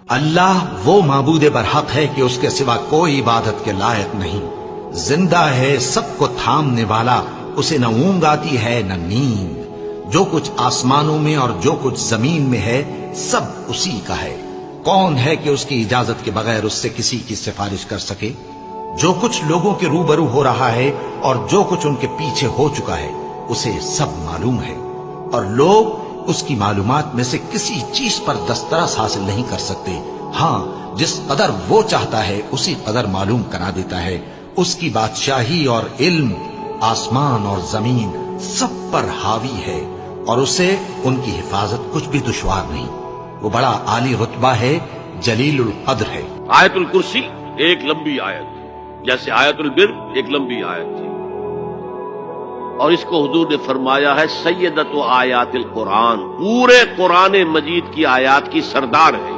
اللہ وہ معبود برحق ہے کہ اس کے سوا کوئی عبادت کے لائق نہیں، زندہ ہے، سب کو تھامنے والا، اسے نہ اونگ آتی ہے نہ نیند، جو کچھ آسمانوں میں اور جو کچھ زمین میں ہے سب اسی کا ہے۔ کون ہے کہ اس کی اجازت کے بغیر اس سے کسی کی سفارش کر سکے؟ جو کچھ لوگوں کے روبرو ہو رہا ہے اور جو کچھ ان کے پیچھے ہو چکا ہے اسے سب معلوم ہے، اور لوگ اس کی معلومات میں سے کسی چیز پر دسترس حاصل نہیں کر سکتے۔ ہاں، جس قدر وہ چاہتا ہے اسی قدر معلوم کرا دیتا ہے۔ اس کی بادشاہی اور علم آسمان اور زمین سب پر حاوی ہے، اور اسے ان کی حفاظت کچھ بھی دشوار نہیں۔ وہ بڑا عالی رتبہ ہے، جلیل القدر ہے۔ آیت الکرسی ایک لمبی آیت جیسے آیت البر ایک لمبی آیت تھی، اور اس کو حضور نے فرمایا ہے سیدۃ آیات القرآن، پورے قرآن مجید کی آیات کی سردار ہے۔